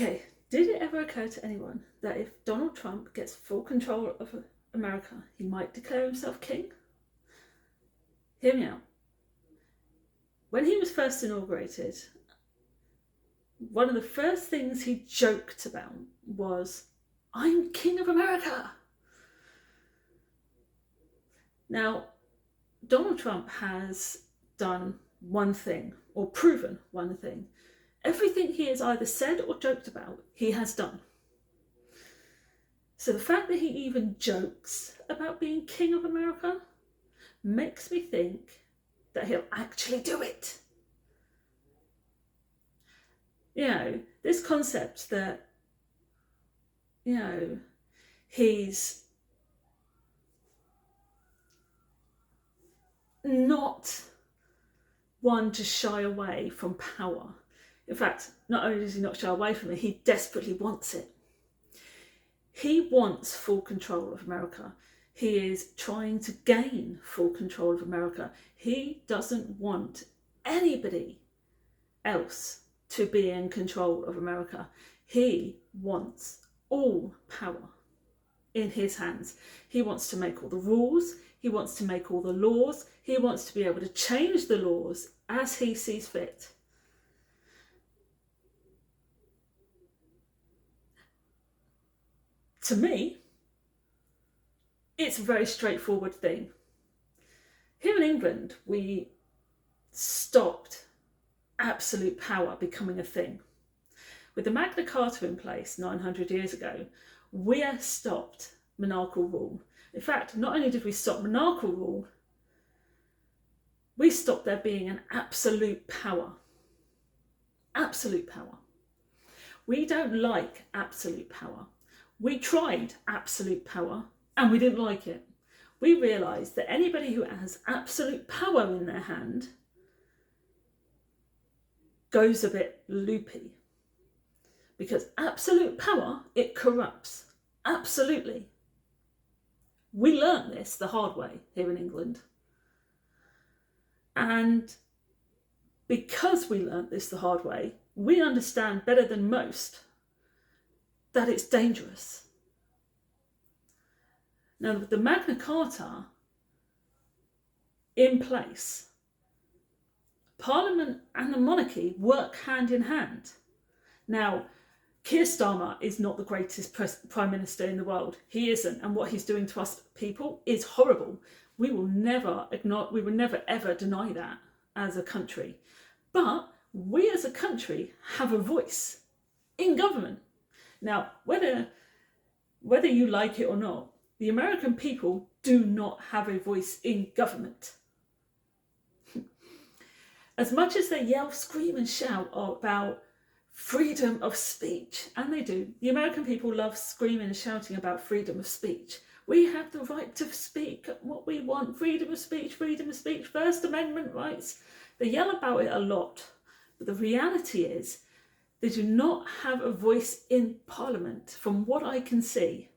Okay, did it ever occur to anyone that if Donald Trump gets full control of America, he might declare himself king? Hear me out. When he was first inaugurated, one of the first things he joked about was, "I'm King of America." Now, Donald Trump has done one thing, or proven one thing. Everything he has either said or joked about, he has done. So the fact that he even jokes about being King of America makes me think that he'll actually do it. You know, this concept that, you know, he's not one to shy away from power. In fact, not only does he not shy away from it, he desperately wants it. He wants full control of America. He is trying to gain full control of America. He doesn't want anybody else to be in control of America. He wants all power in his hands. He wants to make all the rules. He wants to make all the laws. He wants to be able to change the laws as he sees fit. To me, it's a very straightforward thing. Here in England, we stopped absolute power becoming a thing. With the Magna Carta in place 900 years ago, we stopped monarchical rule. In fact, not only did we stop monarchical rule, we stopped there being an absolute power. Absolute power. We don't like absolute power. We tried absolute power and we didn't like it. We realised that anybody who has absolute power in their hand goes a bit loopy. Because absolute power, it corrupts. Absolutely. We learnt this the hard way here in England. And because we learnt this the hard way, we understand better than most that it's dangerous. Now, with the Magna Carta in place, Parliament and the monarchy work hand in hand. Now, Keir Starmer is not the greatest Prime Minister in the world. He isn't. And what he's doing to us people is horrible. We will never ever deny that as a country. But we as a country have a voice in government. Now, whether you like it or not, the American people do not have a voice in government. As much as they yell, scream and shout about freedom of speech, and they do, the American people love screaming and shouting about freedom of speech. We have the right to speak what we want, freedom of speech, First Amendment rights. They yell about it a lot, but the reality is they do not have a voice in Parliament, from what I can see.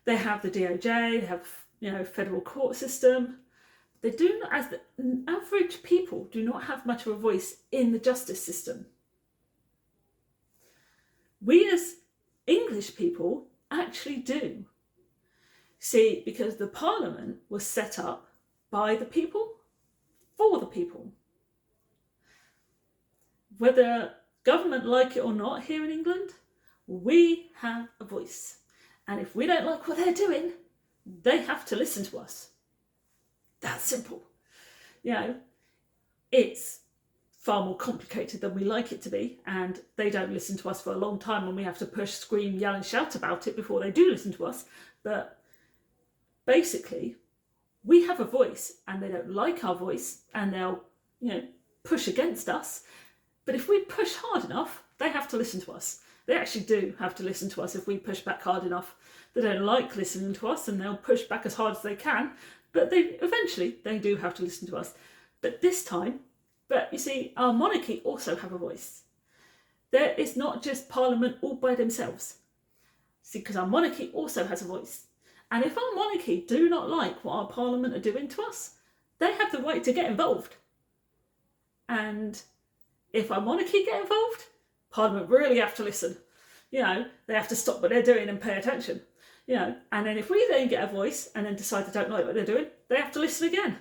They have the DOJ, they have, federal court system. They do not, as the average people, do not have much of a voice in the justice system. We as English people actually do. See, because the Parliament was set up by the people, for the people. Whether government like it or not here in England, we have a voice. And if we don't like what they're doing, they have to listen to us. That's simple. It's far more complicated than we like it to be, and they don't listen to us for a long time, and we have to push, scream, yell and shout about it before they do listen to us. But basically, we have a voice, and they don't like our voice, and they'll, push against us. But if we push hard enough, they have to listen to us. They actually do have to listen to us if we push back hard enough. They don't like listening to us, and they'll push back as hard as they can. But eventually they do have to listen to us. But you see, our monarchy also have a voice. There is not just Parliament all by themselves. See, because our monarchy also has a voice. And if our monarchy do not like what our Parliament are doing to us, they have the right to get involved. And if our monarchy get involved, Parliament really have to listen. They have to stop what they're doing and pay attention. And then if we then get a voice and then decide they don't like what they're doing, they have to listen again.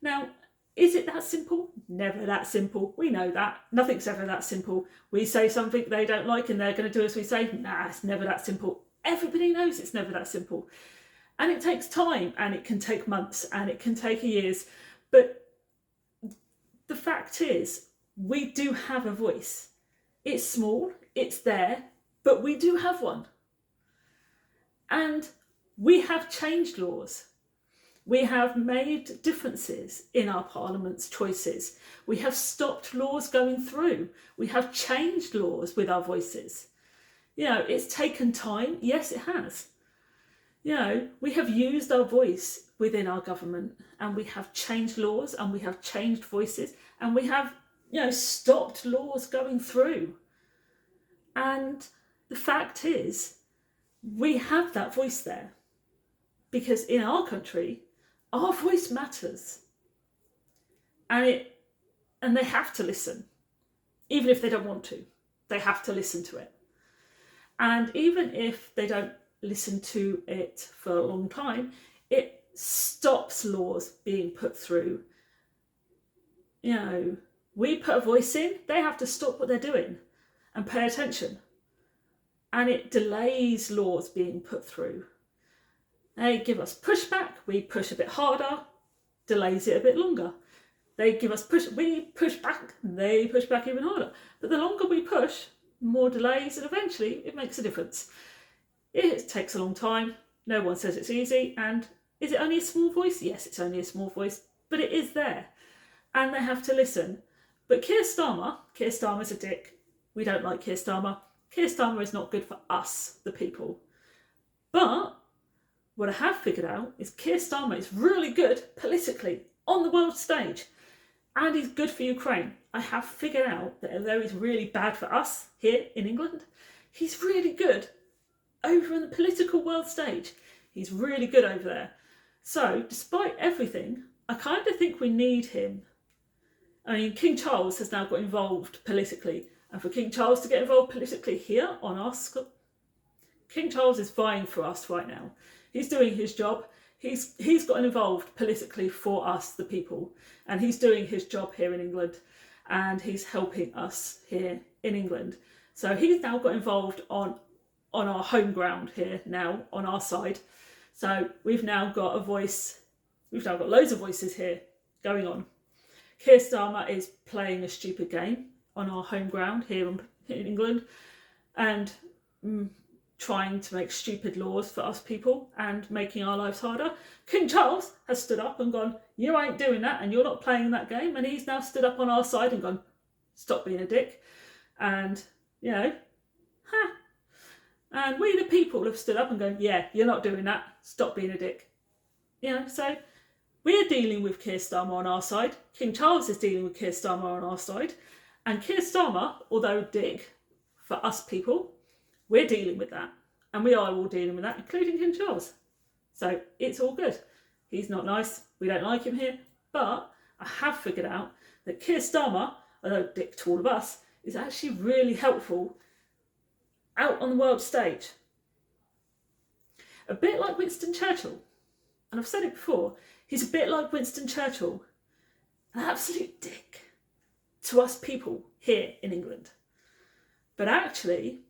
Now, is it that simple? Never that simple. We know that. Nothing's ever that simple. We say something they don't like and they're going to do as we say. Nah, it's never that simple. Everybody knows it's never that simple. And it takes time, and it can take months, and it can take years. But the fact is, we do have a voice. It's small, it's there, but we do have one. And we have changed laws. We have made differences in our Parliament's choices. We have stopped laws going through. We have changed laws with our voices. It's taken time. Yes, it has. We have used our voice within our government, and we have changed laws, and we have changed voices, and we have, stopped laws going through. And the fact is, we have that voice there because in our country, our voice matters, and they have to listen, even if they don't want to. They have to listen to it, and even if they don't listen to it for a long time, it stops laws being put through. We put a voice in; they have to stop what they're doing and pay attention, and it delays laws being put through. They give us pushback, we push a bit harder, delays it a bit longer. They give us we push back, they push back even harder. But the longer we push, more delays, and eventually it makes a difference. It takes a long time, no one says it's easy, and is it only a small voice? Yes, it's only a small voice, but it is there. And they have to listen. But Keir Starmer's a dick. We don't like Keir Starmer. Keir Starmer is not good for us, the people. But what I have figured out is Keir Starmer is really good politically on the world stage, and he's good for Ukraine. I have figured out that although he's really bad for us here in England, he's really good over in the political world stage. He's really good over there. So despite everything, I kind of think we need him. I mean, King Charles has now got involved politically, and for King Charles to get involved politically here on us, King Charles is vying for us right now. He's doing his job. He's gotten involved politically for us, the people, and he's doing his job here in England, and he's helping us here in England. So he's now got involved on our home ground here now, on our side. So we've now got a voice. We've now got loads of voices here going on. Keir Starmer is playing a stupid game on our home ground here in England, and trying to make stupid laws for us people and making our lives harder. King Charles has stood up and gone, you ain't doing that and you're not playing that game. And he's now stood up on our side and gone, stop being a dick. And, and we the people have stood up and gone, yeah, you're not doing that. Stop being a dick. So we're dealing with Keir Starmer on our side. King Charles is dealing with Keir Starmer on our side. And Keir Starmer, although dick for us people, we're dealing with that, and we are all dealing with that, including King Charles. So it's all good. He's not nice. We don't like him here. But I have figured out that Keir Starmer, although dick to all of us, is actually really helpful out on the world stage. A bit like Winston Churchill. And I've said it before, he's a bit like Winston Churchill. An absolute dick to us people here in England. But actually,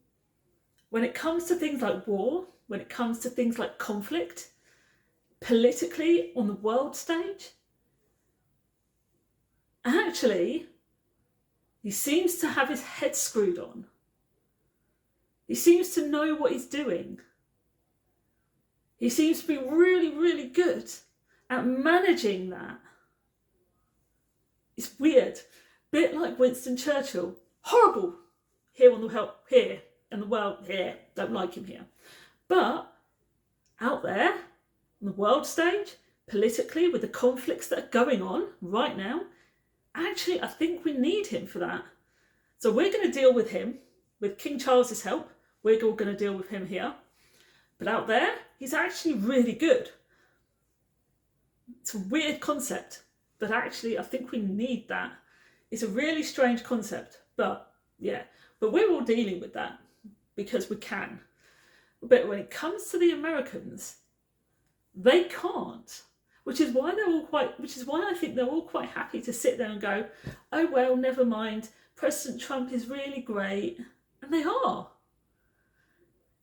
when it comes to things like war, when it comes to things like conflict, politically on the world stage, actually, he seems to have his head screwed on. He seems to know what he's doing. He seems to be really, really good at managing that. It's weird. Bit like Winston Churchill. Horrible here on the here. And the world here, don't like him here. But out there, on the world stage, politically, with the conflicts that are going on right now, actually, I think we need him for that. So we're going to deal with him, with King Charles's help. We're all going to deal with him here. But out there, he's actually really good. It's a weird concept, but actually, I think we need that. It's a really strange concept, but Yeah, but we're all dealing with that because we can. But when it comes to the Americans, they can't. Which is why I think they're all quite happy to sit there and go, oh well, never mind, President Trump is really great. And they are.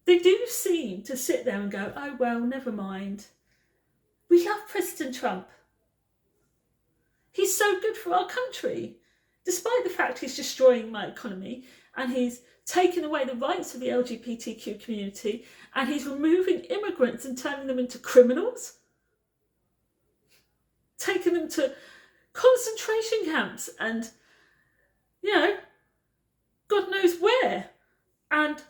They do seem to sit there and go, oh well, never mind. We love President Trump. He's so good for our country. Despite the fact he's destroying my economy and he's taking away the rights of the LGBTQ community and he's removing immigrants and turning them into criminals, taking them to concentration camps and, God knows where. And,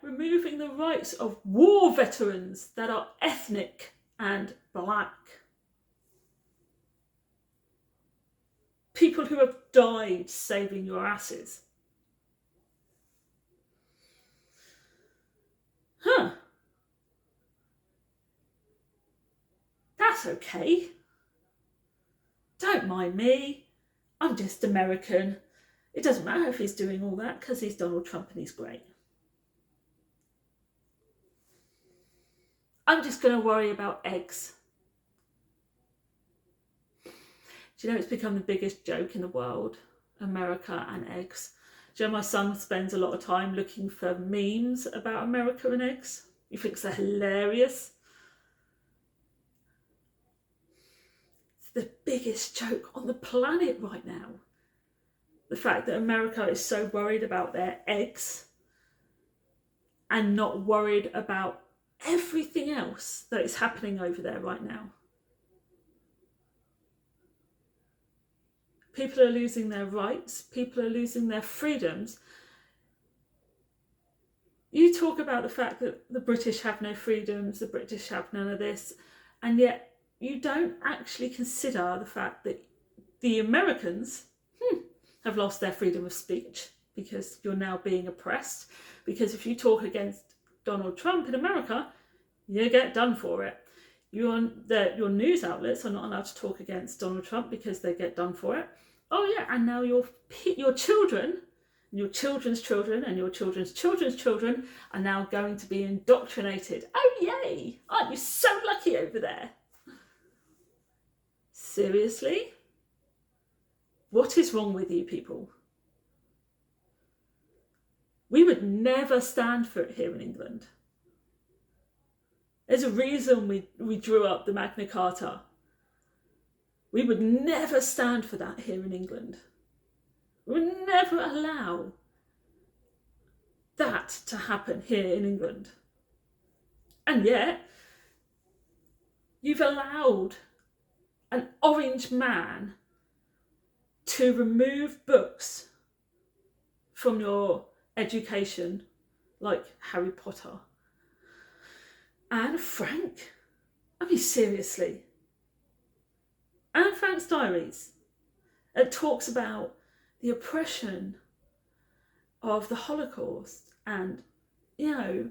removing the rights of war veterans that are ethnic and black. People who have died saving your asses. That's okay. Don't mind me. I'm just American. It doesn't matter if he's doing all that because he's Donald Trump and he's great. I'm just going to worry about eggs. Do you know it's become the biggest joke in the world? America and eggs. Do you know my son spends a lot of time looking for memes about America and eggs? He thinks they're hilarious. It's the biggest joke on the planet right now. The fact that America is so worried about their eggs and not worried about everything else that is happening over there right now. People are losing their rights. People are losing their freedoms. You talk about the fact that the British have no freedoms, the British have none of this, and yet you don't actually consider the fact that the Americans have lost their freedom of speech because you're now being oppressed. Because if you talk against Donald Trump in America, you get done for it. Your news outlets are not allowed to talk against Donald Trump because they get done for it. Oh yeah, and now your children, your children's children, and your children's children's children are now going to be indoctrinated. Oh yay! Aren't you so lucky over there? Seriously? What is wrong with you people? We would never stand for it here in England. There's a reason we drew up the Magna Carta. We would never stand for that here in England. We would never allow that to happen here in England. And yet, you've allowed an orange man to remove books from your education, like Harry Potter. Anne Frank? I mean, seriously. Anne Frank's diaries. It talks about the oppression of the Holocaust and, I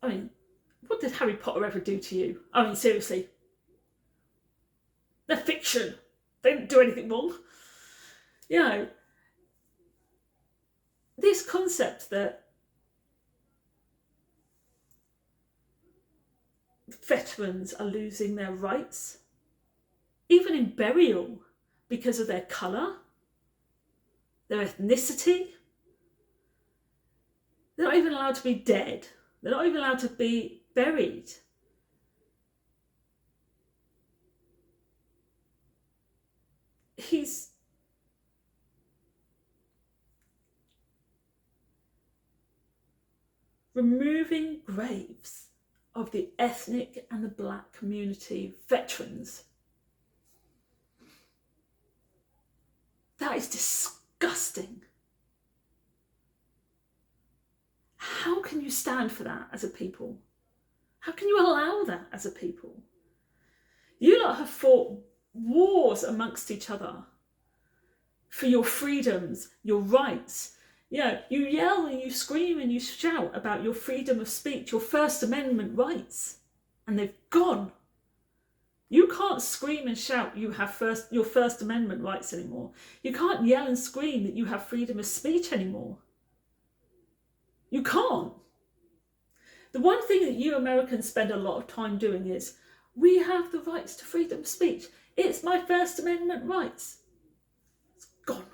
mean, what did Harry Potter ever do to you? I mean, seriously. They're fiction. They didn't do anything wrong. This concept that veterans are losing their rights, even in burial, because of their colour, their ethnicity. They're not even allowed to be dead. They're not even allowed to be buried. He's removing graves of the ethnic and the black community veterans. That is disgusting. How can you stand for that as a people? How can you allow that as a people? You lot have fought wars amongst each other for your freedoms, your rights. You yell and you scream and you shout about your freedom of speech, your First Amendment rights, and they've gone. You can't scream and shout you have your First Amendment rights anymore. You can't yell and scream that you have freedom of speech anymore. You can't. The one thing that you Americans spend a lot of time doing is, we have the rights to freedom of speech. It's my First Amendment rights. It's gone.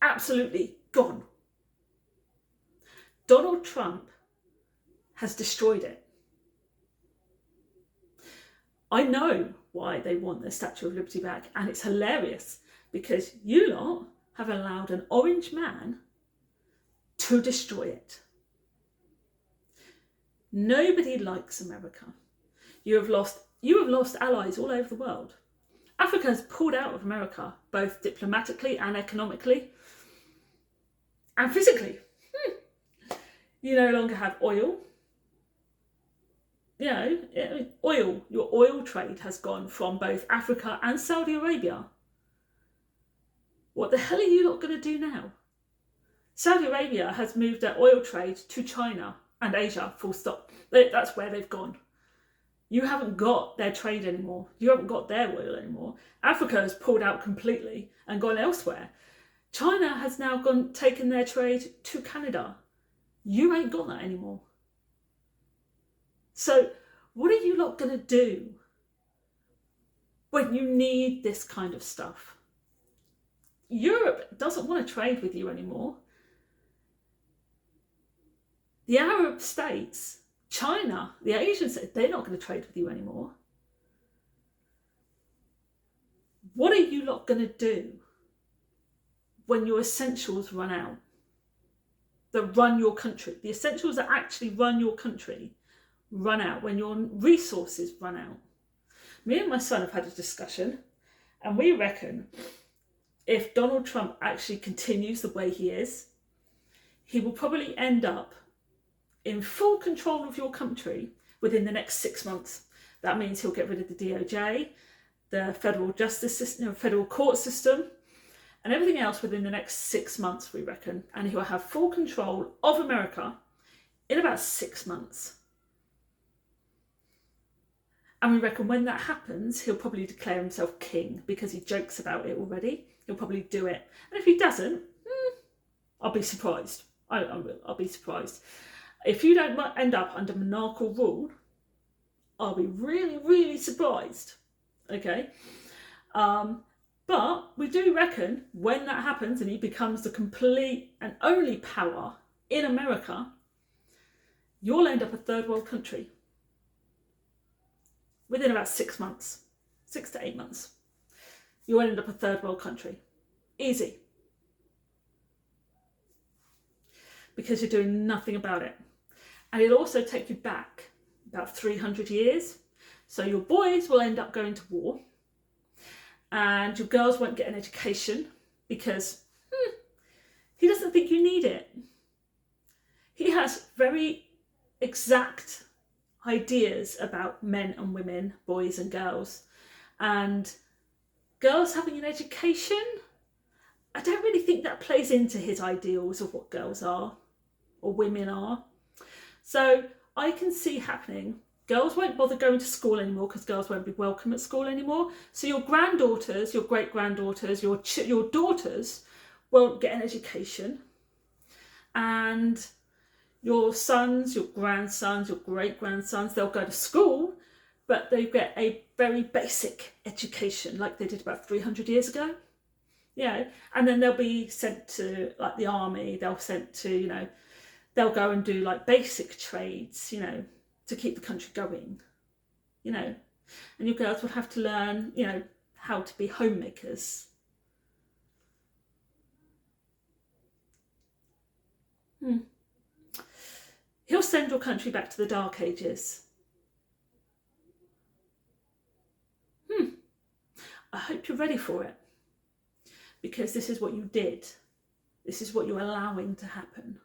Absolutely gone. Donald Trump has destroyed it. I know why they want the Statue of Liberty back, and it's hilarious because you lot have allowed an orange man to destroy it. Nobody likes America. You have lost allies all over the world. Africa has pulled out of America, both diplomatically and economically and physically. You no longer have oil. Your oil trade has gone from both Africa and Saudi Arabia. What the hell are you lot going to do now? Saudi Arabia has moved their oil trade to China and Asia, full stop. That's where they've gone. You haven't got their trade anymore. You haven't got their oil anymore. Africa has pulled out completely and gone elsewhere. China has now taken their trade to Canada. You ain't got that anymore. So what are you lot going to do when you need this kind of stuff? Europe doesn't want to trade with you anymore. The Arab states, China, the Asian states, they're not going to trade with you anymore. What are you lot going to do when your essentials run out? That run your country. The essentials that actually run your country run out, when your resources run out. Me and my son have had a discussion, and we reckon if Donald Trump actually continues the way he is, he will probably end up in full control of your country within the next 6 months. That means he'll get rid of the DOJ, the federal justice system, federal court system, and everything else within the next 6 months, we reckon. And he'll have full control of America in about 6 months. And we reckon when that happens, he'll probably declare himself king, because he jokes about it already. He'll probably do it. And if he doesn't, I'll be surprised. I'll be surprised. If you don't end up under monarchical rule, I'll be really, really surprised. Okay? But we do reckon when that happens and he becomes the complete and only power in America, you'll end up a third world country within about 6 months, 6 to 8 months. You'll end up a third world country. Easy. Because you're doing nothing about it. And it'll also take you back about 300 years. So your boys will end up going to war, and your girls won't get an education because he doesn't think you need it. He has very exact ideas about men and women, boys and girls. And girls having an education, I don't really think that plays into his ideals of what girls are or women are. So I can see happening. Girls won't bother going to school anymore because girls won't be welcome at school anymore. So your granddaughters, your great-granddaughters, your daughters won't get an education. And your sons, your grandsons, your great-grandsons, they'll go to school, but they get a very basic education like they did about 300 years ago. And then they'll be sent to like the army, they'll go and do like basic trades, to keep the country going, and your girls will have to learn, how to be homemakers. He'll send your country back to the Dark Ages. I hope you're ready for it, because this is what you did. This is what you're allowing to happen.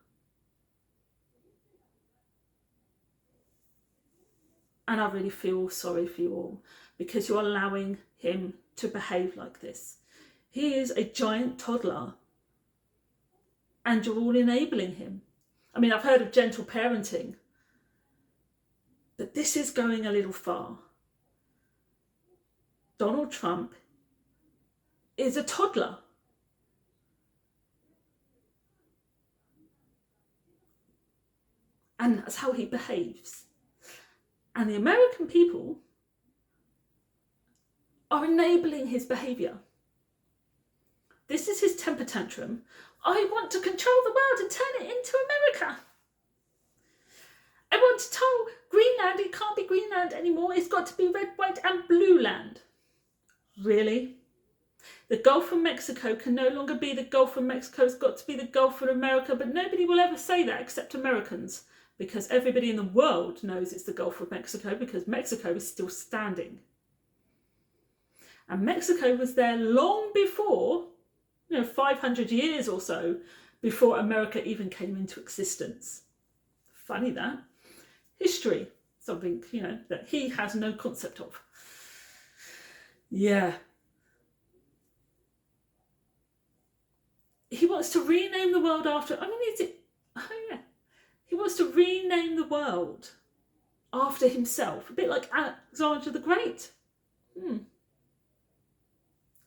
And I really feel sorry for you all, because you're allowing him to behave like this. He is a giant toddler, and you're all enabling him. I mean, I've heard of gentle parenting, but this is going a little far. Donald Trump is a toddler. And that's how he behaves. And the American people are enabling his behaviour. This is his temper tantrum. I want to control the world and turn it into America. I want to tell Greenland it can't be Greenland anymore. It's got to be red, white and blue land. Really? The Gulf of Mexico can no longer be the Gulf of Mexico. It's got to be the Gulf of America. But nobody will ever say that except Americans, because everybody in the world knows it's the Gulf of Mexico, because Mexico is still standing. And Mexico was there long before, 500 years or so before America even came into existence. Funny that. History, something, that he has no concept of. Yeah. He wants to rename the world after, he wants to rename the world after himself, a bit like Alexander the Great.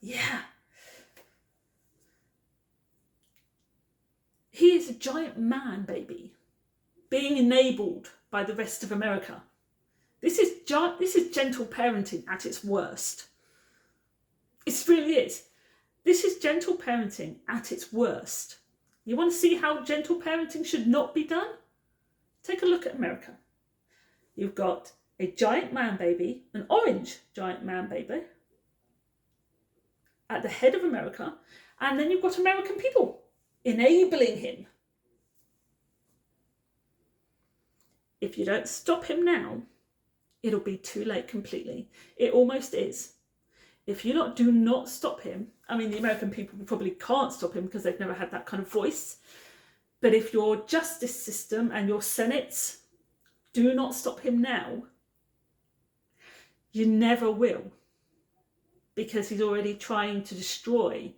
Yeah. He is a giant man, baby, being enabled by the rest of America. This is gentle parenting at its worst. It really is. This is gentle parenting at its worst. You want to see how gentle parenting should not be done? Take a look at America. You've got a giant man baby, an orange giant man baby, at the head of America, and then you've got American people enabling him. If you don't stop him now, it'll be too late completely. It almost is. If you do not stop him, the American people probably can't stop him because they've never had that kind of voice. But if your justice system and your senates do not stop him now, you never will. Because he's already trying to destroy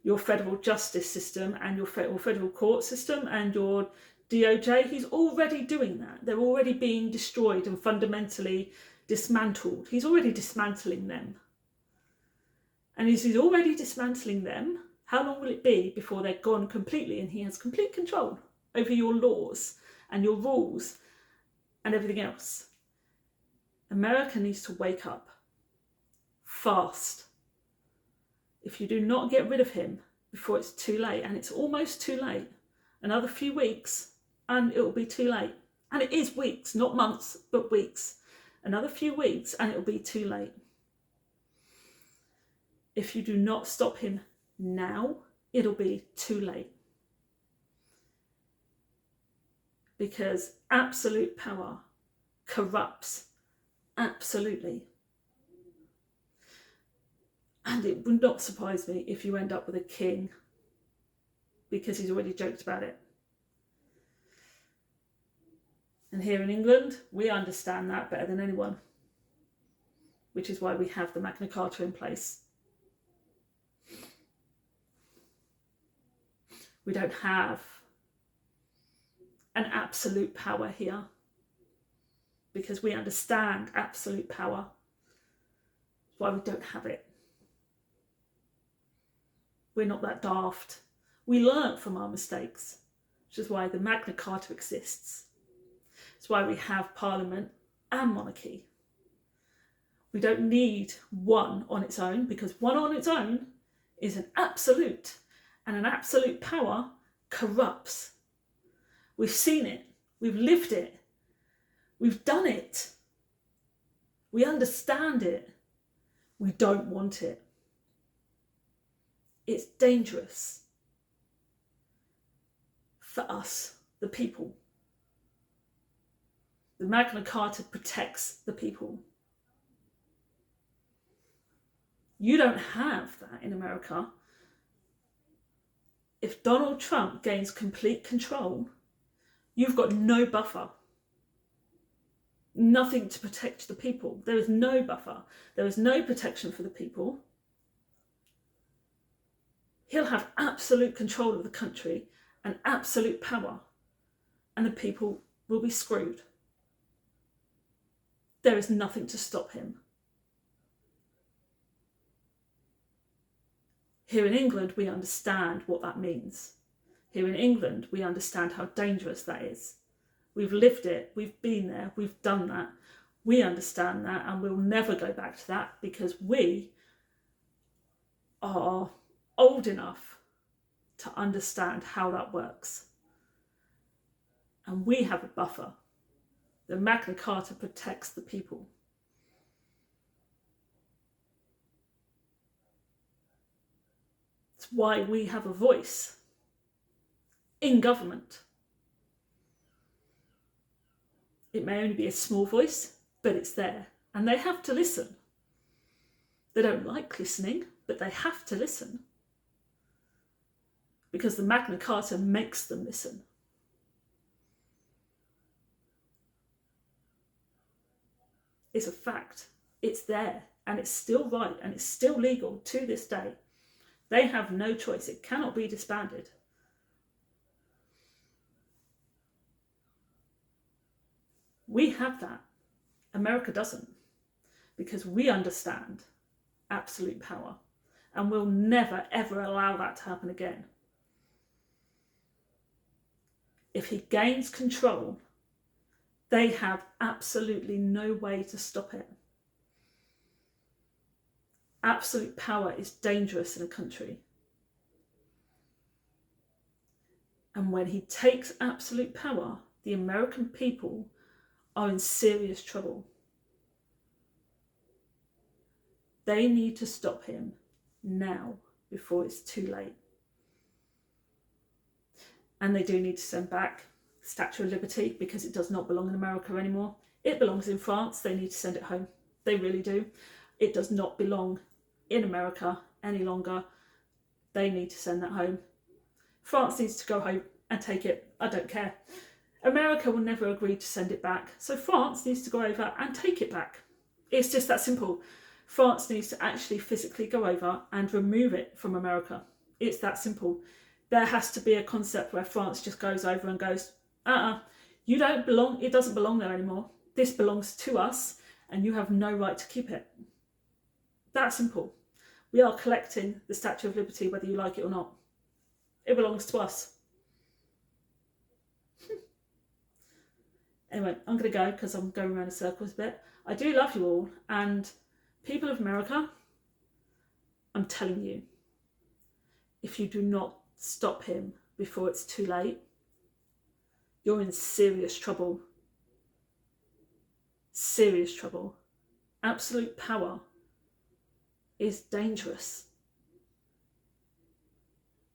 your federal justice system and your federal court system and your DOJ. He's already doing that. They're already being destroyed and fundamentally dismantled. He's already dismantling them. And as he's already dismantling them, how long will it be before they're gone completely and he has complete control over your laws and your rules and everything else? America needs to wake up fast. If you do not get rid of him before it's too late, and it's almost too late, another few weeks and it will be too late. And it is weeks, not months, but weeks. Another few weeks and it will be too late. If you do not stop him now, it'll be too late. Because absolute power corrupts absolutely. And it would not surprise me if you end up with a king, because he's already joked about it. And here in England, we understand that better than anyone, which is why we have the Magna Carta in place. We don't have an absolute power here because we understand absolute power. That's why we don't have it. We're not that daft. We learn from our mistakes, which is why the Magna Carta exists. It's why we have Parliament and monarchy. We don't need one on its own, because one on its own is an absolute, and an absolute power corrupts. We've seen it. We've lived it. We've done it. We understand it. We don't want it. It's dangerous for us, the people. The Magna Carta protects the people. You don't have that in America. If Donald Trump gains complete control, you've got no buffer. Nothing to protect the people. There is no buffer. There is no protection for the people. He'll have absolute control of the country and absolute power, and the people will be screwed. There is nothing to stop him. Here in England, we understand what that means. Here in England, we understand how dangerous that is. We've lived it, we've been there, we've done that. We understand that, and we'll never go back to that because we are old enough to understand how that works. And we have a buffer. The Magna Carta protects the people. It's why we have a voice in government. It may only be a small voice, but it's there. And they have to listen. They don't like listening, but they have to listen. Because the Magna Carta makes them listen. It's a fact. It's there. And it's still right. And it's still legal to this day. They have no choice. It cannot be disbanded. We have that. America doesn't. Because we understand absolute power. And we'll never, ever allow that to happen again. If he gains control, they have absolutely no way to stop it. Absolute power is dangerous in a country. And when he takes absolute power, the American people are in serious trouble. They need to stop him now before it's too late. And they do need to send back Statue of Liberty because it does not belong in America anymore. It belongs in France. They need to send it home. They really do. It does not belong in America any longer. They need to send that home. France needs to go home and take it. I don't care. America will never agree to send it back. So France needs to go over and take it back. It's just that simple. France needs to actually physically go over and remove it from America. It's that simple. There has to be a concept where France just goes over and goes, you don't belong, it doesn't belong there anymore. This belongs to us and you have no right to keep it. That simple. We are collecting the Statue of Liberty whether you like it or not. It belongs to us. Anyway, I'm going to go because I'm going around in circles a bit. I do love you all, and people of America, I'm telling you, if you do not stop him before it's too late, you're in serious trouble. Serious trouble. Absolute power is dangerous.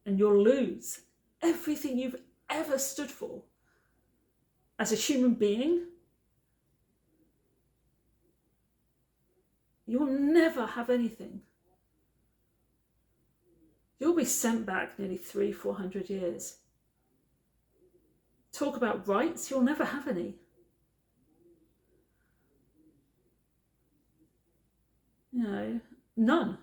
And you'll lose everything you've ever stood for. As a human being, you'll never have anything. You'll be sent back nearly 300-400 years. Talk about rights, you'll never have any. You know, none.